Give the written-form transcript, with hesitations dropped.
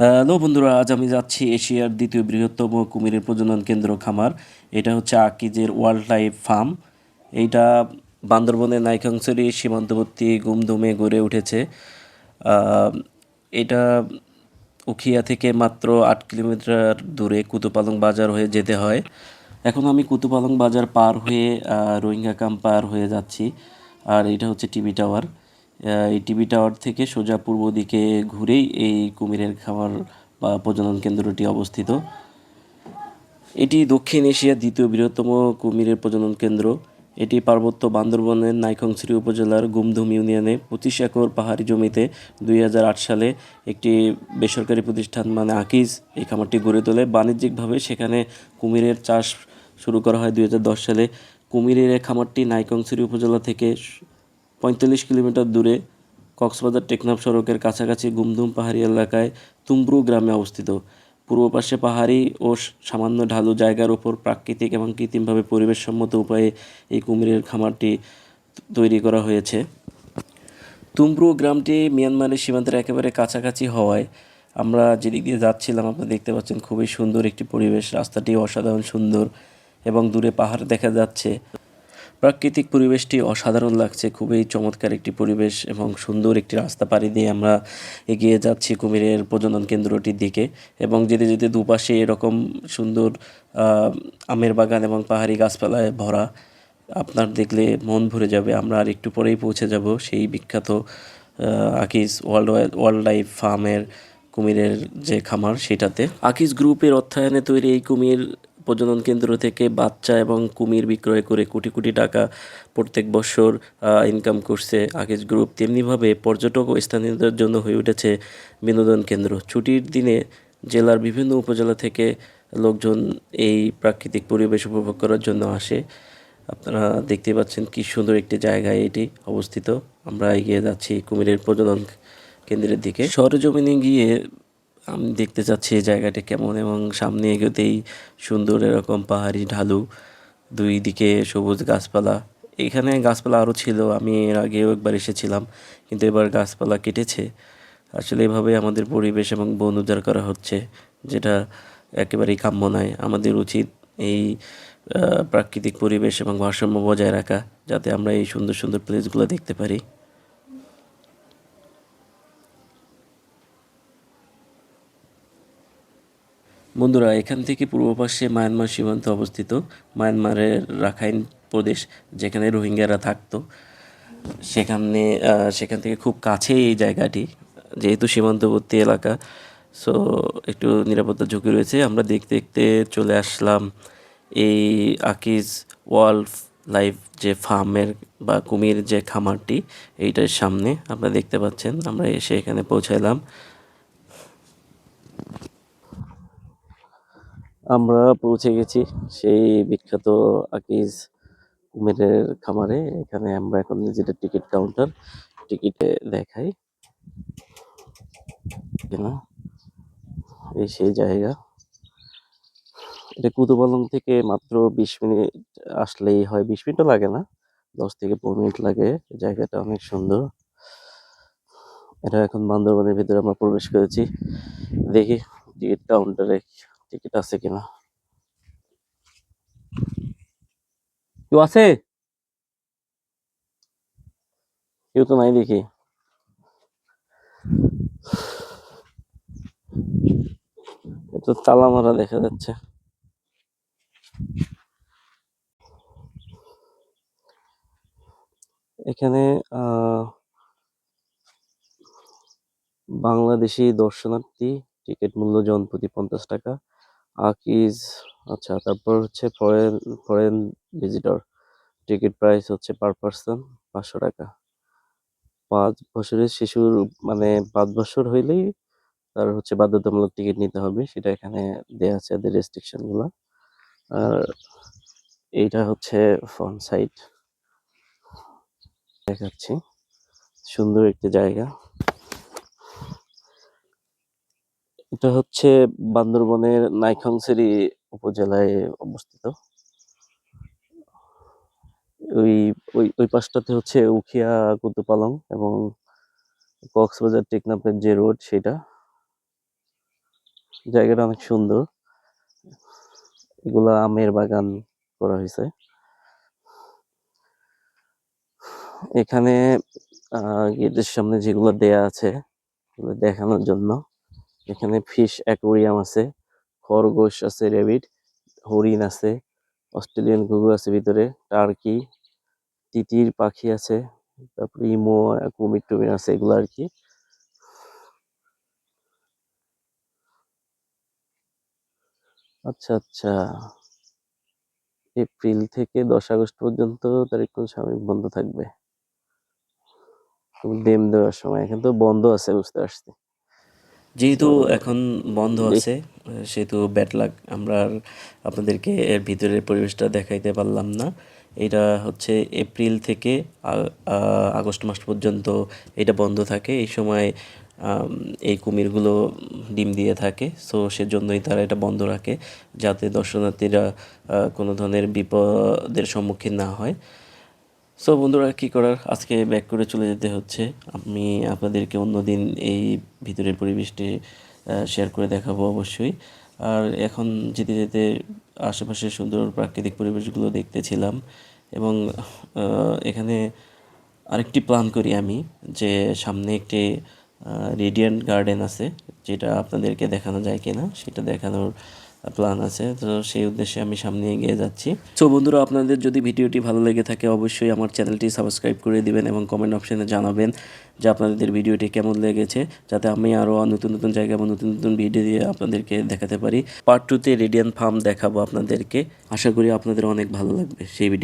Hello বন্ধুরা, আজ আমি যাচ্ছি এশিয়ার দ্বিতীয় বৃহত্তম কুমিরের প্রজনন কেন্দ্র খামার। এটা হচ্ছে আকিজের ওয়াইল্ড লাইফ ফার্ম। এইটা বান্দরবনের নাইক্ষ্যংছড়ি সীমান্তবর্তী গুমদুমে গড়ে উঠেছে। আহ, এটা উখিয়া থেকে মাত্র ৮ কিলোমিটার দূরে কুতুপালং বাজার হয়ে যেতে হয়। এখন আমি কুতুপালং বাজার পার হয়ে রোহিঙ্গা ক্যাম্প পার হয়ে যাচ্ছি। আর এটা হচ্ছে টিভি টাওয়ার। এই টিভি টাওয়ার থেকে সোজা পূর্ব দিকে ঘুরেই এই কুমিরের খামার বা প্রজনন কেন্দ্রটি অবস্থিত। এটি দক্ষিণ এশিয়ার দ্বিতীয় বৃহত্তম কুমিরের প্রজনন কেন্দ্র। এটি পার্বত্য বান্দরবনের নাইক্ষ্যংছড়ি উপজেলার গুমধুম ইউনিয়নে ২৫ একর পাহাড়ি জমিতে ২০০৮ সালে একটি বেসরকারি প্রতিষ্ঠান মানে আকিজ এই খামারটি গড়ে তোলে। বাণিজ্যিকভাবে সেখানে কুমিরের চাষ শুরু করা হয় ২০১০ সালে। কুমিরের এই খামারটি নাইক্ষ্যংছড়ি উপজেলা থেকে ৪৫ কিলোমিটার দূরে কক্সবাজার টেকনাফ সড়কের কাছাকাছি গুমধুম পাহাড়ি এলাকায় তুমব্রু গ্রামে অবস্থিত। পূর্ব পাশে পাহাড়ি ও সামান্য ঢালু জায়গার উপর প্রাকৃতিক এবং কৃত্রিমভাবে পরিবেশসম্মত উপায়ে এই কুমিরের খামারটি তৈরি করা হয়েছে। তুমব্রু গ্রামটি মিয়ানমারের সীমান্তের একেবারে কাছাকাছি হওয়ায় আমরা যেদিক দিয়ে যাচ্ছিলাম আপনারা দেখতে পাচ্ছেন খুবই সুন্দর একটি পরিবেশ। রাস্তাটি অসাধারণ সুন্দর এবং দূরে পাহাড় দেখা যাচ্ছে। প্রাকৃতিক পরিবেশটি অসাধারণ লাগছে, খুবই চমৎকার একটি পরিবেশ এবং সুন্দর একটি রাস্তা পাড়ি দিয়ে আমরা এগিয়ে যাচ্ছি কুমিরের প্রজনন কেন্দ্রটির দিকে। এবং যেতে যেতে দুপাশে এরকম সুন্দর আমের বাগান এবং পাহাড়ি গাছপালায় ভরা, আপনার দেখলে মন ভরে যাবে। আমরা আর একটু পরেই পৌঁছে যাব সেই বিখ্যাত আকিজ ওয়াইল্ড লাইফ ফার্মের কুমিরের যে খামার সেটাতে। আকিজ গ্রুপের অর্থায়নে তৈরি এই কুমির প্রজনন কেন্দ্র থেকে বাচ্চা এবং কুমির বিক্রয় করে কোটি কোটি টাকা প্রত্যেক বছর ইনকাম করছে আকিজ গ্রুপ। তেমনিভাবে পর্যটক ও স্থানীয়দের জন্য হয়ে উঠেছে বিনোদন কেন্দ্র। ছুটির দিনে জেলার বিভিন্ন উপজেলা থেকে লোকজন এই প্রাকৃতিক পরিবেশ উপভোগ করার জন্য আসে। আপনারা দেখতে পাচ্ছেন কি সুন্দর একটি জায়গায় এটি অবস্থিত। আমরা এগিয়ে যাচ্ছি কুমিরের প্রজনন কেন্দ্রের দিকে। সরেজমিনে গিয়ে আমি দেখতে চাচ্ছি এই জায়গাটি কেমন, এবং সামনে এগোতেই সুন্দর এরকম পাহাড়ি ঢালু, দুই দিকে সবুজ গাছপালা। এখানে গাছপালা আরও ছিল, আমি এর আগেও একবার এসেছিলাম, কিন্তু এবার গাছপালা কেটেছে। আসলে এভাবে আমাদের পরিবেশ এবং বন উজাড় করা হচ্ছে, যেটা একেবারেই কাম্য নয়। আমাদের উচিত এই প্রাকৃতিক পরিবেশ এবং ভারসাম্য বজায় রাখা, যাতে আমরা এই সুন্দর সুন্দর প্লেসগুলো দেখতে পারি। বন্ধুরা, এখান থেকে পূর্ব পাশে মায়ানমার সীমান্ত অবস্থিত। মায়ানমারের রাখাইন প্রদেশ, যেখানে রোহিঙ্গারা থাকতো, সেখানে সেখান থেকে খুব কাছেই এই জায়গাটি, যেহেতু সীমান্তবর্তী এলাকা। সো একটু নিরাপত্তার ঝুঁকি রয়েছে। আমরা দেখতে দেখতে চলে আসলাম এই আকিজ ওয়াইল্ড লাইফ যে ফার্মের বা কুমির যে খামারটি, এইটার সামনে আপনারা দেখতে পাচ্ছেন। আমরা এসে এখানে পৌঁছালাম। আমরা পৌঁছে গেছি সেই বিখ্যাত আকিজ কুমিরের খামারে। এখানে আমরা এখন যেটা টিকিট কাউন্টার, টিকিটে দেখাই কিনা, এই সেই জায়গা। এটা কুতুপালং থেকে মাত্র ২০ মিনিট আসলেই হয়, ২০ মিনিটও লাগে না, ১০ থেকে ১৫ মিনিট লাগে। জায়গাটা অনেক সুন্দর। এটা এখন বান্দরবনের ভিতরে আমরা প্রবেশ করেছি। দেখি টিকিট কাউন্টারে টিকিট আছে কিনা। কেউ আছে? কেউ তো নাই দেখি। এটা তালা মারা দেখা যাচ্ছে। এখানে বাংলাদেশি দর্শনার্থী টিকিট মূল্য জনপ্রতি ৫০ টাকা। আকিজ, আচ্ছা, তারপর হচ্ছে foreign foreign visitor ticket price হচ্ছে পার পার্সন ৫০০ টাকা। ৫ বছরের শিশুর মানে ৫ বছর হইলেই তার হচ্ছে বাধ্যতামূলক টিকিট নিতে হবে, সেটা এখানে দেয়া আছে এদের রেস্ট্রিকশন গুলা। আর এইটা হচ্ছে ফ্রন্ট সাইড দেখাচ্ছি, সুন্দর একটি জায়গা। এটা হচ্ছে বান্দরবনের নাইক্ষ্যংছড়ি উপজেলায় অবস্থিত। ওই ওই ওই পাশটাতে হচ্ছে উখিয়া কুতুপালং এবং কক্সবাজার টেকনাফের যে রোড সেটা। জায়গাটা অনেক সুন্দর। এগুলা আমের বাগান করা হয়েছে এখানে। গেটের সামনে যেগুলো দেয়া আছে এগুলো দেখানোর জন্য। এখানে ফিশ অ্যাকোরিয়াম আছে, খরগোশ আছে, রেবিট, হরিণ আছে, অস্ট্রেলিয়ান ঘুঘু আছে ভিতরে, টার্কি, তিতির পাখি আছে, তারপরে ইমো, কুমির টুমির আছে, এগুলো আর কি। আচ্ছা আচ্ছা, এপ্রিল থেকে 10 আগস্ট পর্যন্ত তারিখ কোন সাময়িক বন্ধ থাকবে। ডেম দেওয়ার সময় এখন তো বন্ধ আছে, বুঝতে পারছি। যেহেতু So, এখন বন্ধ আছে সেহেতু ব্যাড লাক, আমরা আর আপনাদেরকে এর ভিতরের পরিবেশটা দেখাইতে পারলাম না। এটা হচ্ছে এপ্রিল থেকে আগস্ট মাস পর্যন্ত এটা বন্ধ থাকে। এই সময় আম, এই কুমিরগুলো ডিম দিয়ে থাকে, সো সেজন্যই তারা এটা বন্ধ রাখে, যাতে দর্শনার্থীরা কোনো ধরনের বিপদের সম্মুখীন না হয়। সো বন্ধুরা, কী করার, আজকে ব্যাক করে চলে যেতে হচ্ছে। আমি আপনাদেরকে অন্যদিন এই ভিতরের পরিবেশটি শেয়ার করে দেখাবো অবশ্যই। আর এখন যেতে যেতে আশেপাশের সুন্দর প্রাকৃতিক পরিবেশগুলো দেখতেছিলাম। এবং এখানে আরেকটি প্ল্যান করি আমি, যে সামনে একটি রেডিয়েন্ট গার্ডেন আছে, যেটা আপনাদেরকে দেখানো যায় কিনা সেটা দেখানোর প্ল্যান আছে। তো সেই উদ্দেশ্যে আমি সামনে এগিয়ে যাচ্ছি। সো বন্ধুরা, আপনাদের যদি ভিডিওটি ভালো লেগে থাকে অবশ্যই আমার চ্যানেলটি সাবস্ক্রাইব করে দিবেন এবং কমেন্ট অপশানে জানাবেন যে আপনাদের ভিডিওটি কেমন লেগেছে, যাতে আমি আরও নতুন নতুন জায়গা এবং নতুন নতুন ভিডিও দিয়ে আপনাদেরকে দেখাতে পারি। পার্ট 2তে রেডিয়ান ফার্ম দেখাবো আপনাদেরকে। আশা করি আপনাদের অনেক ভালো লাগবে সেই ভিডিও।